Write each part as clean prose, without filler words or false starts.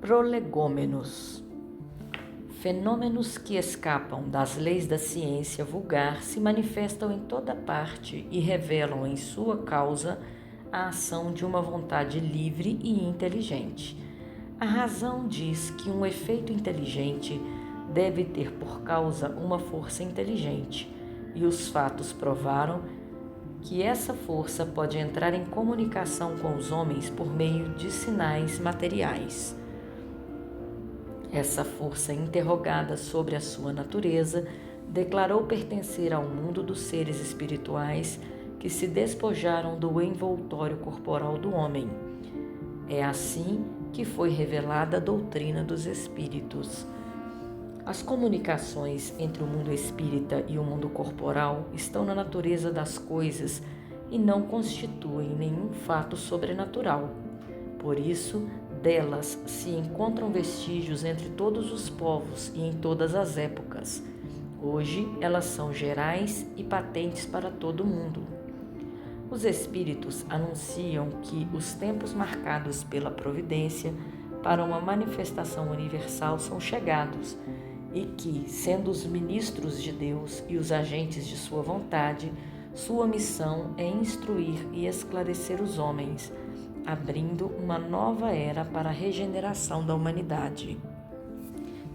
Prolegômenos. Fenômenos que escapam das leis da ciência vulgar se manifestam em toda parte e revelam em sua causa a ação de uma vontade livre e inteligente. A razão diz que um efeito inteligente deve ter por causa uma força inteligente, e os fatos provaram que essa força pode entrar em comunicação com os homens por meio de sinais materiais. Essa força, interrogada sobre a sua natureza, declarou pertencer ao mundo dos seres espirituais que se despojaram do envoltório corporal do homem. É assim que foi revelada a doutrina dos espíritos. As comunicações entre o mundo espírita e o mundo corporal estão na natureza das coisas e não constituem nenhum fato sobrenatural. Por isso, delas se encontram vestígios entre todos os povos e em todas as épocas. Hoje, elas são gerais e patentes para todo o mundo. Os espíritos anunciam que os tempos marcados pela providência para uma manifestação universal são chegados e que, sendo os ministros de Deus e os agentes de sua vontade, sua missão é instruir e esclarecer os homens, abrindo uma nova era para a regeneração da humanidade.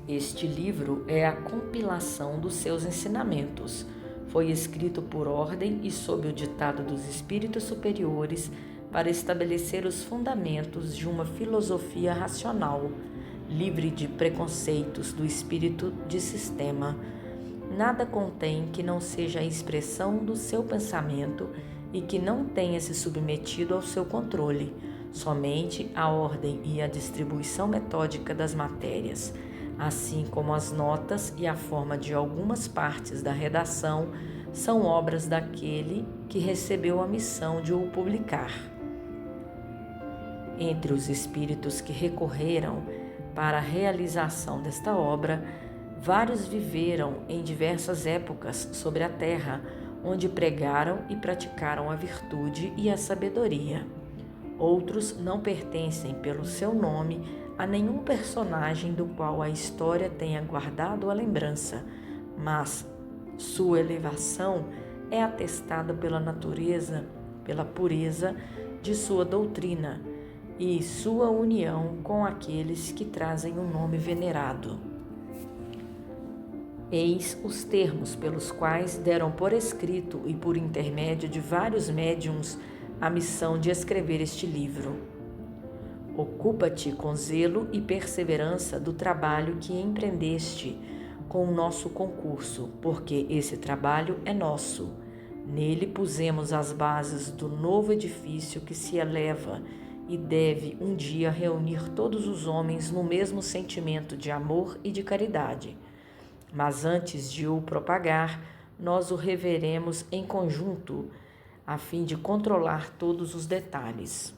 Este livro é a compilação dos seus ensinamentos. Foi escrito por ordem e sob o ditado dos espíritos superiores para estabelecer os fundamentos de uma filosofia racional, livre de preconceitos do espírito de sistema. Nada contém que não seja a expressão do seu pensamento e que não tenha se submetido ao seu controle. Somente a ordem e a distribuição metódica das matérias, assim como as notas e a forma de algumas partes da redação, são obras daquele que recebeu a missão de o publicar. Entre os espíritos que recorreram para a realização desta obra, vários viveram em diversas épocas sobre a terra, onde pregaram e praticaram a virtude e a sabedoria. Outros não pertencem pelo seu nome a nenhum personagem do qual a história tenha guardado a lembrança, mas sua elevação é atestada pela natureza, pela pureza de sua doutrina e sua união com aqueles que trazem o nome venerado. Eis os termos pelos quais deram por escrito e por intermédio de vários médiuns a missão de escrever este livro. Ocupa-te com zelo e perseverança do trabalho que empreendeste com o nosso concurso, porque esse trabalho é nosso. Nele pusemos as bases do novo edifício que se eleva e deve um dia reunir todos os homens no mesmo sentimento de amor e de caridade. Mas antes de o propagar, nós o reveremos em conjunto, a fim de controlar todos os detalhes.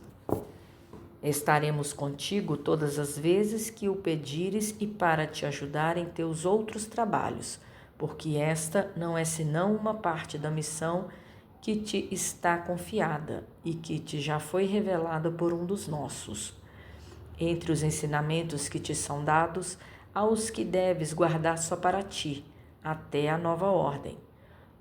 Estaremos contigo todas as vezes que o pedires e para te ajudar em teus outros trabalhos, porque esta não é senão uma parte da missão que te está confiada e que te já foi revelada por um dos nossos. Entre os ensinamentos que te são dados, há os que deves guardar só para ti, até a nova ordem.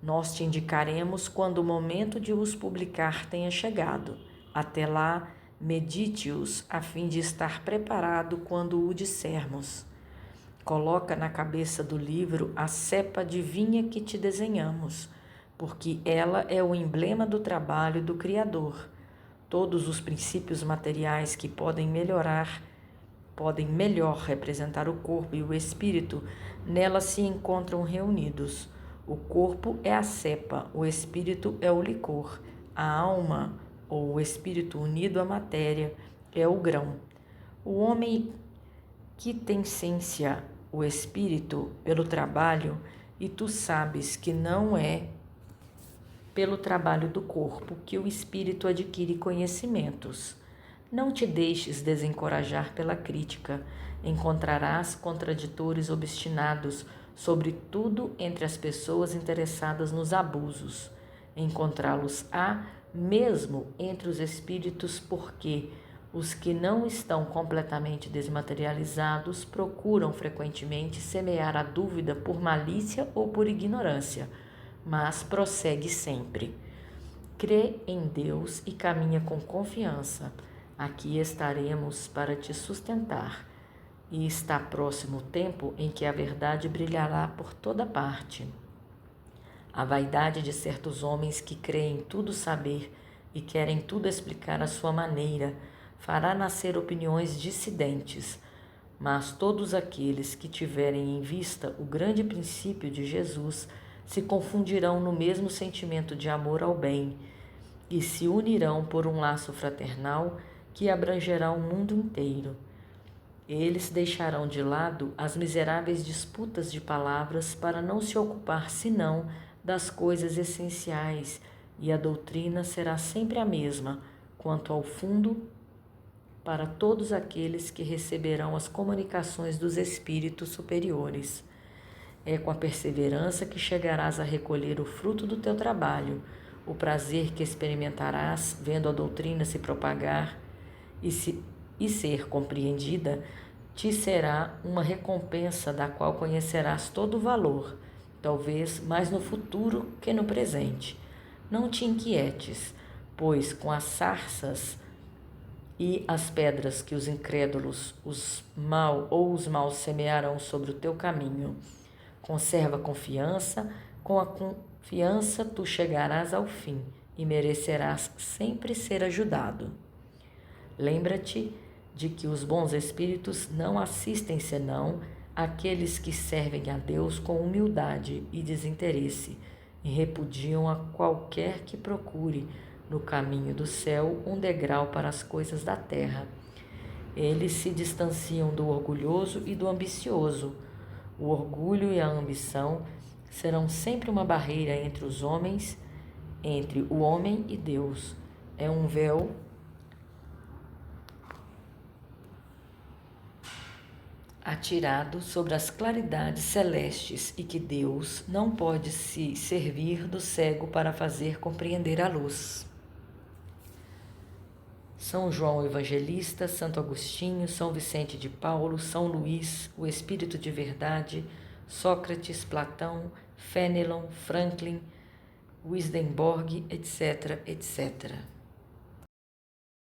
Nós te indicaremos quando o momento de os publicar tenha chegado. Até lá, medite-os a fim de estar preparado quando o dissermos. Coloca na cabeça do livro a cepa de vinha que te desenhamos, porque ela é o emblema do trabalho do Criador. Todos os princípios materiais que podem melhor representar o corpo e o espírito, nela se encontram reunidos. O corpo é a cepa, o espírito é o licor, a alma, ou o espírito unido à matéria, é o grão. O homem que tem ciência, o espírito, pelo trabalho, e tu sabes que não é pelo trabalho do corpo que o espírito adquire conhecimentos. Não te deixes desencorajar pela crítica. Encontrarás contraditores obstinados, sobretudo entre as pessoas interessadas nos abusos. Encontrá-los-á mesmo entre os espíritos, porque Os que não estão completamente desmaterializados procuram frequentemente semear a dúvida por malícia ou por ignorância, mas prossegue sempre. Crê em Deus e caminha com confiança. Aqui estaremos para te sustentar. E está próximo o tempo em que a verdade brilhará por toda parte. A vaidade de certos homens que creem tudo saber e querem tudo explicar à sua maneira fará nascer opiniões dissidentes, mas todos aqueles que tiverem em vista o grande princípio de Jesus se confundirão no mesmo sentimento de amor ao bem e se unirão por um laço fraternal que abrangerá o mundo inteiro. Eles deixarão de lado as miseráveis disputas de palavras para não se ocupar senão das coisas essenciais, e a doutrina será sempre a mesma, quanto ao fundo, para todos aqueles que receberão as comunicações dos espíritos superiores. É com a perseverança que chegarás a recolher o fruto do teu trabalho, o prazer que experimentarás vendo a doutrina se propagar e ser compreendida, te será uma recompensa da qual conhecerás todo o valor, talvez mais no futuro que no presente. Não te inquietes, pois com as sarças e as pedras que os incrédulos, os maus semearão sobre o teu caminho. Conserva confiança, com a confiança tu chegarás ao fim e merecerás sempre ser ajudado. Lembra-te de que os bons espíritos não assistem senão àqueles que servem a Deus com humildade e desinteresse e repudiam a qualquer que procure no caminho do céu um degrau para as coisas da terra. Eles se distanciam do orgulhoso e do ambicioso. O orgulho e a ambição serão sempre uma barreira entre os homens, entre o homem e Deus. É um véu atirado sobre as claridades celestes e que Deus não pode se servir do cego para fazer compreender a luz. São João Evangelista, Santo Agostinho, São Vicente de Paulo, São Luís, o Espírito de Verdade, Sócrates, Platão, Fénelon, Franklin, Swedenborg, etc., etc.